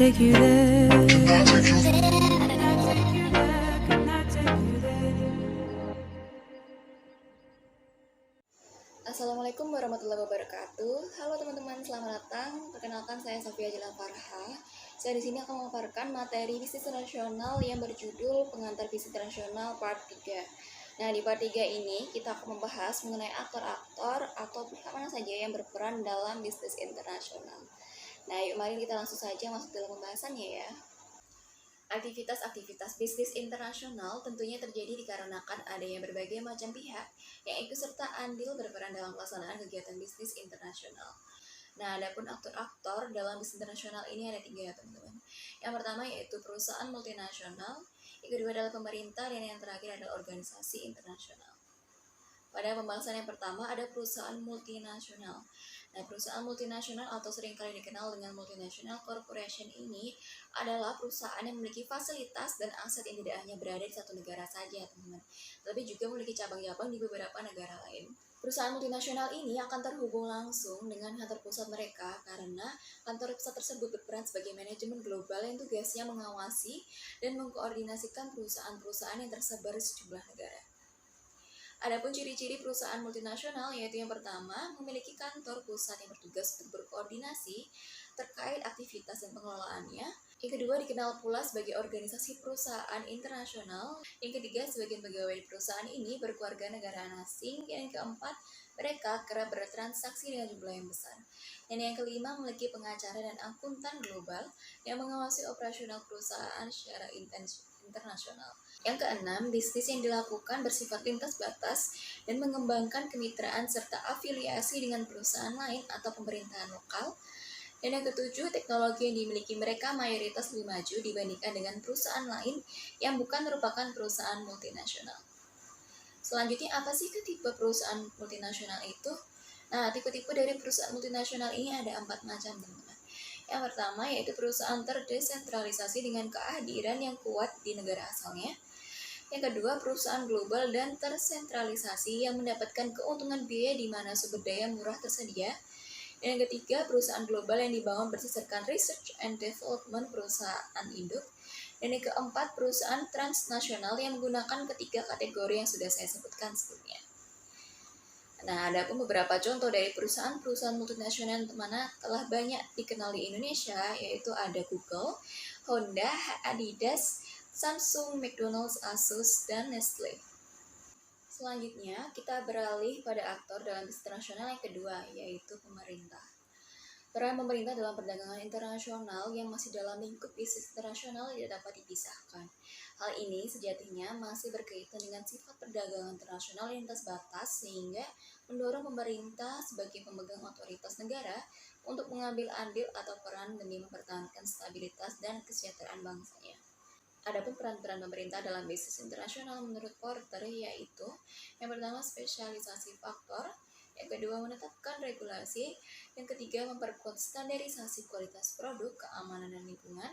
take you there? Assalamualaikum warahmatullahi wabarakatuh. Halo teman-teman, selamat datang. Perkenalkan, saya Sofia Jela Farha. Saya di sini akan memaparkan materi bisnis internasional yang berjudul Pengantar Bisnis Internasional Part 3. Nah, di part 3 ini kita akan membahas mengenai aktor-aktor atau pihak mana saja yang berperan dalam bisnis internasional. Nah, yuk mari kita langsung saja masuk dalam pembahasannya ya. Aktivitas-aktivitas bisnis internasional tentunya terjadi dikarenakan adanya berbagai macam pihak yang ikut serta andil berperan dalam pelaksanaan kegiatan bisnis internasional. Nah, adapun aktor-aktor dalam bisnis internasional ini ada 3 ya teman-teman. Yang pertama yaitu perusahaan multinasional, yang kedua adalah pemerintah, dan yang terakhir adalah organisasi internasional. Pada pembahasan yang pertama ada perusahaan multinasional. Nah, perusahaan multinasional atau seringkali dikenal dengan multinational corporation ini adalah perusahaan yang memiliki fasilitas dan aset yang tidak hanya berada di satu negara saja, teman-teman, tapi juga memiliki cabang-cabang di beberapa negara lain. Perusahaan multinasional ini akan terhubung langsung dengan kantor pusat mereka karena kantor pusat tersebut berperan sebagai manajemen global yang tugasnya mengawasi dan mengkoordinasikan perusahaan-perusahaan yang tersebar di sejumlah negara. Adapun ciri-ciri perusahaan multinasional yaitu yang pertama, memiliki kantor pusat yang bertugas untuk berkoordinasi terkait aktivitas dan pengelolaannya. Yang kedua, dikenal pula sebagai organisasi perusahaan internasional. Yang ketiga, sebagian pegawai di perusahaan ini berkeluarga negara asing. Yang keempat, mereka kerap bertransaksi dengan jumlah yang besar. Dan yang kelima, memiliki pengacara dan akuntan global yang mengawasi operasional perusahaan secara internasional. Yang keenam, bisnis yang dilakukan bersifat lintas batas dan mengembangkan kemitraan serta afiliasi dengan perusahaan lain atau pemerintahan lokal. Dan yang ketujuh, teknologi yang dimiliki mereka mayoritas lebih maju dibandingkan dengan perusahaan lain yang bukan merupakan perusahaan multinasional. Selanjutnya, apa sih tipe perusahaan multinasional itu? Nah, tipe-tipe dari perusahaan multinasional ini ada 4 macam, teman-teman. Yang pertama yaitu perusahaan terdesentralisasi dengan kehadiran yang kuat di negara asalnya. Yang kedua, perusahaan global dan tersentralisasi yang mendapatkan keuntungan biaya di mana sumber daya murah tersedia. Dan yang ketiga, perusahaan global yang dibangun berdasarkan research and development perusahaan induk. Dan yang keempat, perusahaan transnasional yang menggunakan ketiga kategori yang sudah saya sebutkan sebelumnya. Nah, ada pun beberapa contoh dari perusahaan-perusahaan multinasional yang mana telah banyak dikenal di Indonesia, yaitu ada Google, Honda, Adidas, Samsung, McDonald's, Asus, dan Nestle. Selanjutnya, kita beralih pada aktor dalam bisnis internasional yang kedua, yaitu pemerintah. Peran pemerintah dalam perdagangan internasional yang masih dalam lingkup bisnis internasional tidak dapat dipisahkan. Hal ini sejatinya masih berkaitan dengan sifat perdagangan internasional lintas batas sehingga mendorong pemerintah sebagai pemegang otoritas negara untuk mengambil andil atau peran demi mempertahankan stabilitas dan kesejahteraan bangsanya. Adapun peran-peran pemerintah dalam bisnis internasional menurut Porter yaitu yang pertama spesialisasi faktor, yang kedua menetapkan regulasi, yang ketiga memperkuat standarisasi kualitas produk, keamanan dan lingkungan,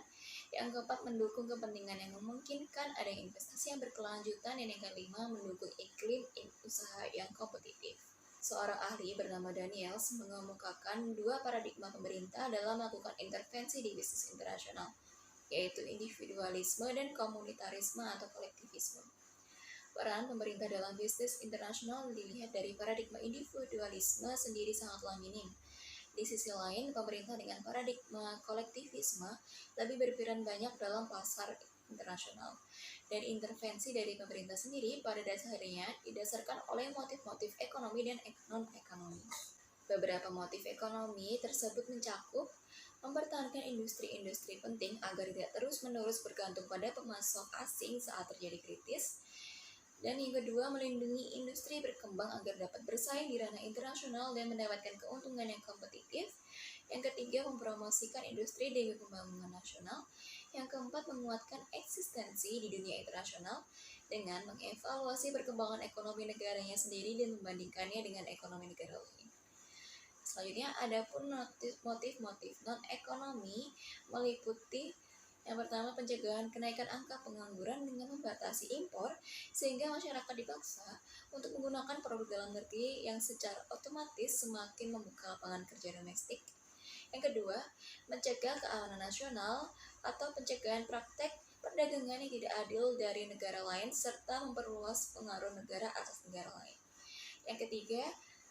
yang keempat mendukung kepentingan yang memungkinkan adanya investasi yang berkelanjutan, dan yang kelima mendukung iklim usaha yang kompetitif. Seorang ahli bernama Daniels mengemukakan 2 paradigma pemerintah dalam melakukan intervensi di bisnis internasional, yaitu individualisme dan komunitarisme atau kolektivisme. Peran pemerintah dalam bisnis internasional dilihat dari paradigma individualisme sendiri sangatlah minim. Di sisi lain, pemerintah dengan paradigma kolektivisme lebih berperan banyak dalam pasar internasional. Dan intervensi dari pemerintah sendiri pada dasarnya didasarkan oleh motif-motif ekonomi dan non-ekonomi. Beberapa motif ekonomi tersebut mencakup mempertahankan industri-industri penting agar tidak terus-menerus bergantung pada pemasok asing saat terjadi kritis. Dan yang kedua, melindungi industri berkembang agar dapat bersaing di ranah internasional dan mendapatkan keuntungan yang kompetitif. Yang ketiga, mempromosikan industri demi pembangunan nasional. Yang keempat, menguatkan eksistensi di dunia internasional dengan mengevaluasi perkembangan ekonomi negaranya sendiri dan membandingkannya dengan ekonomi negara lain. Selanjutnya, ada pun motif-motif non-ekonomi meliputi yang pertama, pencegahan kenaikan angka pengangguran dengan membatasi impor sehingga masyarakat dipaksa untuk menggunakan produk dalam negeri yang secara otomatis semakin membuka lapangan kerja domestik. Yang kedua, mencegah keamanan nasional atau pencegahan praktek perdagangan yang tidak adil dari negara lain serta memperluas pengaruh negara atas negara lain. Yang ketiga,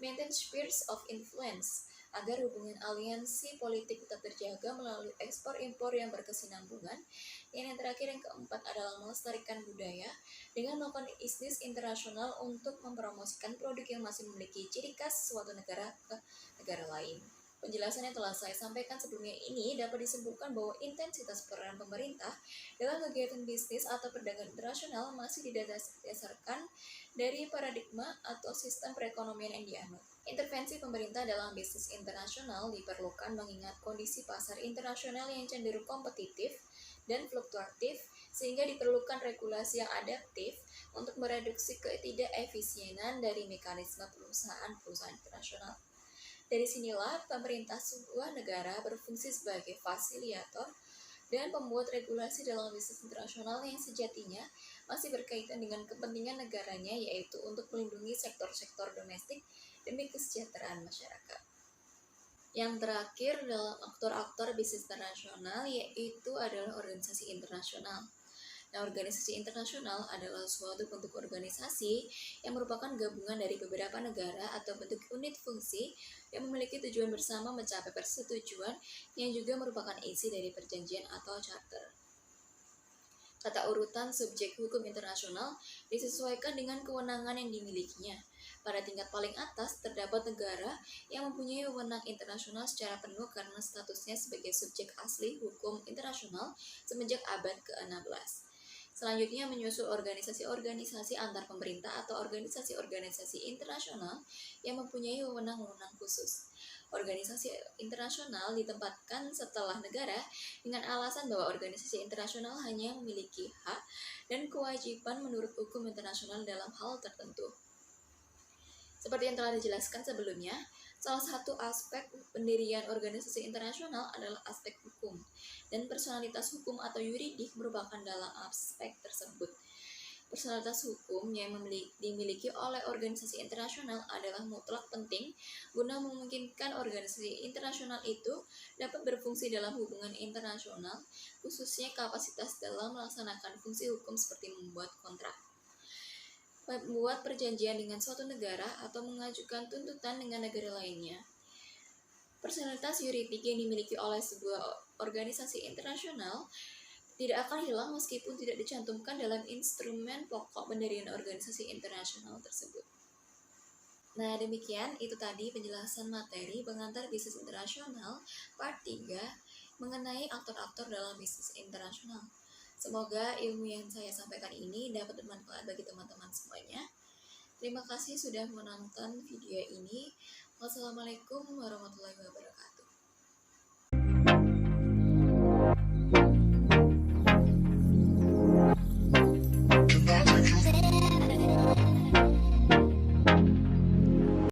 maintain spheres of influence agar hubungan aliansi politik tetap terjaga melalui ekspor-impor yang berkesinambungan. Yang terakhir, yang keempat adalah melestarikan budaya dengan melakukan bisnis internasional untuk mempromosikan produk yang masih memiliki ciri khas suatu negara ke negara lain. Penjelasan yang telah saya sampaikan sebelumnya ini dapat disimpulkan bahwa intensitas peran pemerintah dalam kegiatan bisnis atau perdagangan internasional masih didasarkan dari paradigma atau sistem perekonomian yang dianut. Intervensi pemerintah dalam bisnis internasional diperlukan mengingat kondisi pasar internasional yang cenderung kompetitif dan fluktuatif, sehingga diperlukan regulasi yang adaptif untuk mereduksi ketidakefisienan dari mekanisme perusahaan-perusahaan internasional. Dari sinilah pemerintah sebuah negara berfungsi sebagai fasilitator dan pembuat regulasi dalam bisnis internasional yang sejatinya masih berkaitan dengan kepentingan negaranya, yaitu untuk melindungi sektor-sektor domestik demi kesejahteraan masyarakat. Yang terakhir dalam aktor-aktor bisnis internasional yaitu adalah organisasi internasional. Nah, organisasi internasional adalah suatu bentuk organisasi yang merupakan gabungan dari beberapa negara atau bentuk unit fungsi yang memiliki tujuan bersama mencapai persetujuan yang juga merupakan isi dari perjanjian atau charter. Tata urutan subjek hukum internasional disesuaikan dengan kewenangan yang dimilikinya. Pada tingkat paling atas terdapat negara yang mempunyai wewenang internasional secara penuh karena statusnya sebagai subjek asli hukum internasional semenjak abad ke-16. Selanjutnya menyusul organisasi-organisasi antar pemerintah atau organisasi-organisasi internasional yang mempunyai wewenang-wewenang khusus. Organisasi internasional ditempatkan setelah negara dengan alasan bahwa organisasi internasional hanya memiliki hak dan kewajiban menurut hukum internasional dalam hal tertentu. Seperti yang telah dijelaskan sebelumnya, salah satu aspek pendirian organisasi internasional adalah aspek hukum, dan personalitas hukum atau yuridik merupakan dalam aspek tersebut. Personalitas hukum yang dimiliki oleh organisasi internasional adalah mutlak penting guna memungkinkan organisasi internasional itu dapat berfungsi dalam hubungan internasional, khususnya kapasitas dalam melaksanakan fungsi hukum seperti membuat kontrak, membuat perjanjian dengan suatu negara, atau mengajukan tuntutan dengan negara lainnya. Personalitas yuridik yang dimiliki oleh sebuah organisasi internasional tidak akan hilang meskipun tidak dicantumkan dalam instrumen pokok pendirian organisasi internasional tersebut. Nah, demikian itu tadi penjelasan materi pengantar bisnis internasional part 3 mengenai aktor-aktor dalam bisnis internasional. Semoga ilmu yang saya sampaikan ini dapat bermanfaat bagi teman-teman semuanya. Terima kasih sudah menonton video ini. Wassalamualaikum warahmatullahi wabarakatuh.